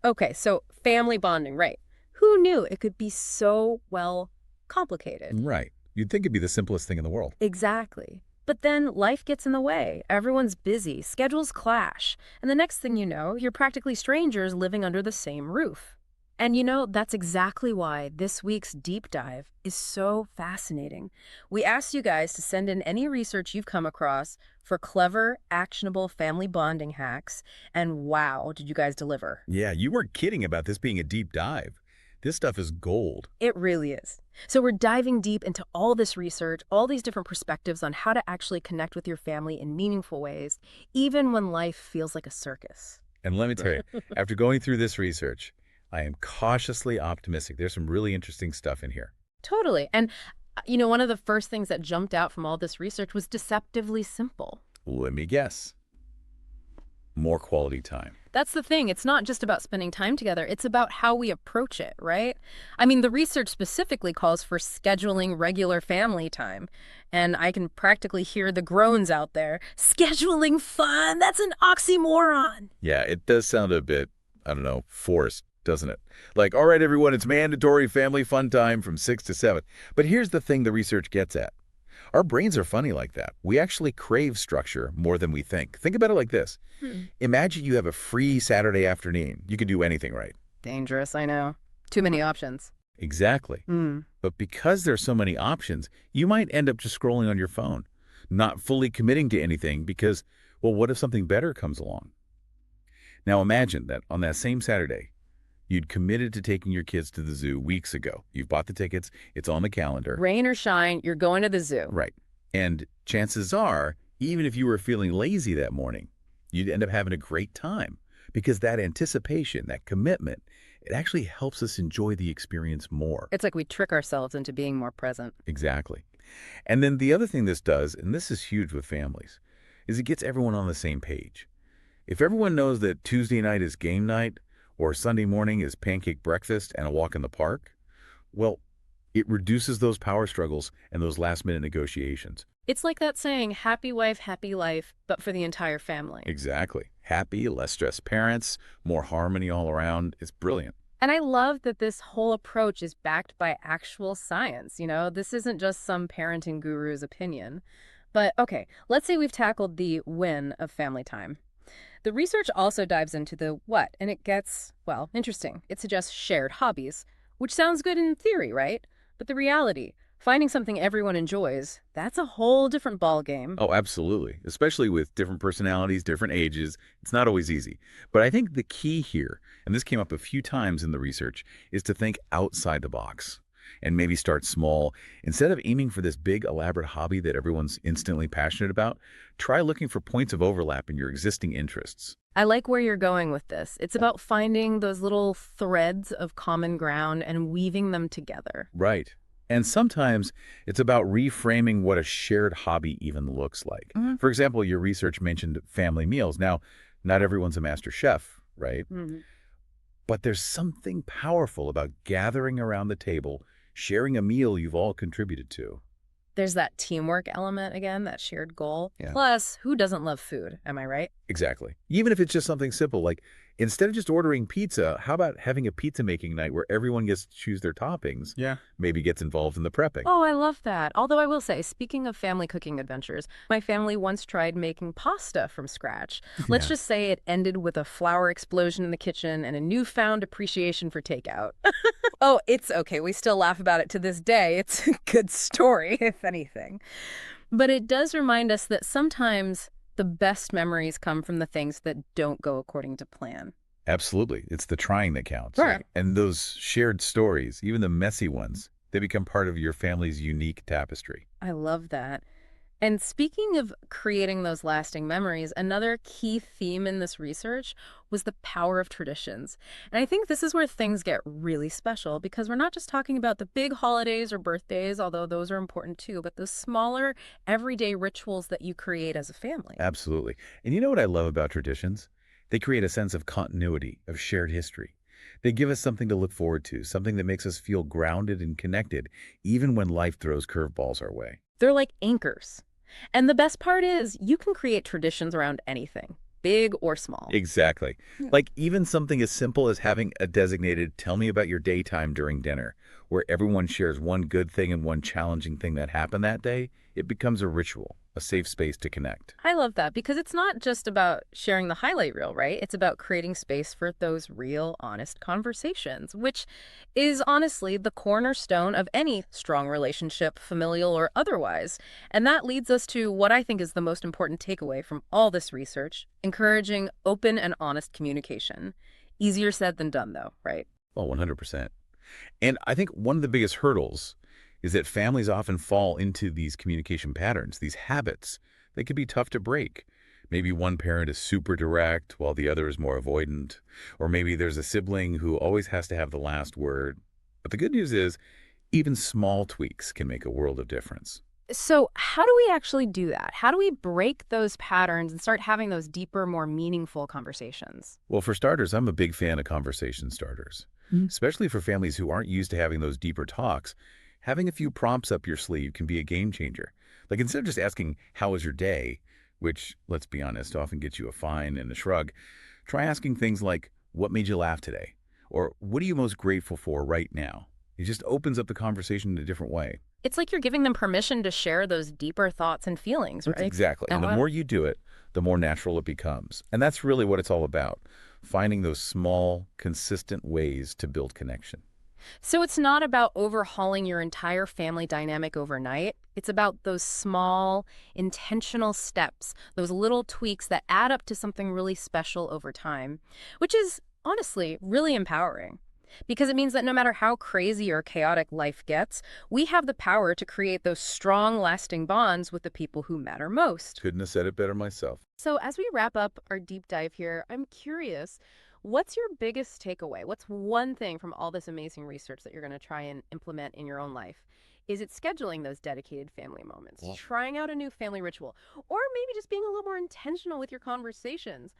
Okay, so family bonding, right. Who knew it could be so, well, complicated? Right. You'd think it'd be the simplest thing in the world. Exactly. But then life gets in the way. Everyone's busy, schedules clash, and the next thing you know, you're practically strangers living under the same roof. And that's exactly why this week's deep dive is so fascinating. We asked you guys to send in any research you've come across for clever, actionable family bonding hacks, and wow, did you guys deliver? Yeah, you weren't kidding about this being a deep dive. This stuff is gold. It really is. So we're diving deep into all this research, all these different perspectives on how to actually connect with your family in meaningful ways, even when life feels like a circus. And let me tell you, after going through this research, I am cautiously optimistic. There's some really interesting stuff in here. Totally. And, one of the first things that jumped out from all this research was deceptively simple. Let me guess. More quality time. That's the thing. It's not just about spending time together. It's about how we approach it, right? I mean, the research specifically calls for scheduling regular family time. And I can practically hear the groans out there. Scheduling fun? That's an oxymoron. Yeah, it does sound a bit, I don't know, forced, doesn't it? Like, all right, everyone, it's mandatory family fun time from 6 to 7. But here's the thing the research gets at. Our brains are funny like that. We actually crave structure more than we think. Think about it like this. Imagine you have a free Saturday afternoon. You can do anything, right? Dangerous, I know. Too many options. Exactly. Hmm. But because there's so many options, you might end up just scrolling on your phone, not fully committing to anything because, well, what if something better comes along? Now imagine that on that same Saturday, you'd committed to taking your kids to the zoo weeks ago. You've bought the tickets. It's on the calendar. Rain or shine, you're going to the zoo. Right. And chances are, even if you were feeling lazy that morning, you'd end up having a great time because that anticipation, that commitment, it actually helps us enjoy the experience more. It's like we trick ourselves into being more present. Exactly. And then the other thing this does, and this is huge with families, is it gets everyone on the same page. If everyone knows that Tuesday night is game night or Sunday morning is pancake breakfast and a walk in the park, well, it reduces those power struggles and those last-minute negotiations. It's like that saying, happy wife, happy life, but for the entire family. Exactly. Happy, less stressed parents, more harmony all around. It's brilliant. And I love that this whole approach is backed by actual science. This isn't just some parenting guru's opinion. But okay, let's say we've tackled the win of family time. The research also dives into the what, and it gets, well, interesting. It suggests shared hobbies, which sounds good in theory, right? But the reality, finding something everyone enjoys, that's a whole different ballgame. Oh, absolutely. Especially with different personalities, different ages. It's not always easy. But I think the key here, and this came up a few times in the research, is to think outside the box and maybe start small. Instead of aiming for this big, elaborate hobby that everyone's instantly passionate about, try looking for points of overlap in your existing interests. I like where you're going with this. It's about finding those little threads of common ground and weaving them together. Right. And sometimes it's about reframing what a shared hobby even looks like. For example, your research mentioned family meals. Now, not everyone's a master chef, right? Mhm. But there's something powerful about gathering around the table, sharing a meal you've all contributed to. There's that teamwork element again, that shared goal. Yeah. Plus, who doesn't love food? Am I right? Exactly. Even if it's just something simple, like instead of just ordering pizza, how about having a pizza making night where everyone gets to choose their toppings? Yeah. Maybe gets involved in the prepping. Oh, I love that. Although I will say, speaking of family cooking adventures, my family once tried making pasta from scratch. Let's Yeah. just say it ended with a flour explosion in the kitchen and a newfound appreciation for takeout. Oh, it's okay. We still laugh about it to this day. It's a good story, if anything. But it does remind us that sometimes the best memories come from the things that don't go according to plan. Absolutely. It's the trying that counts. Right. And those shared stories, even the messy ones, they become part of your family's unique tapestry. I love that. And speaking of creating those lasting memories, another key theme in this research was the power of traditions. And I think this is where things get really special because we're not just talking about the big holidays or birthdays, although those are important too, but the smaller, everyday rituals that you create as a family. Absolutely. And you know what I love about traditions? They create a sense of continuity, of shared history. They give us something to look forward to, something that makes us feel grounded and connected, even when life throws curveballs our way. They're like anchors. And the best part is you can create traditions around anything. big or small. Exactly. Yeah. Like even something as simple as having a designated tell me about your daytime during dinner, where everyone shares one good thing and one challenging thing that happened that day, it becomes a ritual, a safe space to connect. I love that because it's not just about sharing the highlight reel, right? It's about creating space for those real, honest conversations, which is honestly the cornerstone of any strong relationship, familial or otherwise. And that leads us to what I think is the most important takeaway from all this research, encouraging open and honest communication. Easier said than done, though, right? Well, 100%. And I think one of the biggest hurdles is that families often fall into these communication patterns, these habits that can be tough to break. Maybe one parent is super direct while the other is more avoidant, or maybe there's a sibling who always has to have the last word. But the good news is, even small tweaks can make a world of difference. So, how do we actually do that? How do we break those patterns and start having those deeper, more meaningful conversations? Well, for starters, I'm a big fan of conversation starters, especially for families who aren't used to having those deeper talks. Having a few prompts up your sleeve can be a game changer. Like instead of just asking, how was your day? Which, let's be honest, often gets you a fine and a shrug, try asking things like, what made you laugh today? Or what are you most grateful for right now? It just opens up the conversation in a different way. It's like you're giving them permission to share those deeper thoughts and feelings, That's right? exactly. Oh, And the wow. more you do it, the more natural it becomes. And that's really what it's all about, finding those small, consistent ways to build connection. So it's not about overhauling your entire family dynamic overnight. It's about those small, intentional steps, those little tweaks that add up to something really special over time, which is honestly really empowering. Because it means that no matter how crazy or chaotic life gets, we have the power to create those strong, lasting bonds with the people who matter most. Couldn't have said it better myself. So, as we wrap up our deep dive here, I'm curious, what's your biggest takeaway? What's one thing from all this amazing research that you're going to try and implement in your own life? Is it scheduling those dedicated family moments, Well, trying out a new family ritual, or maybe just being a little more intentional with your conversations?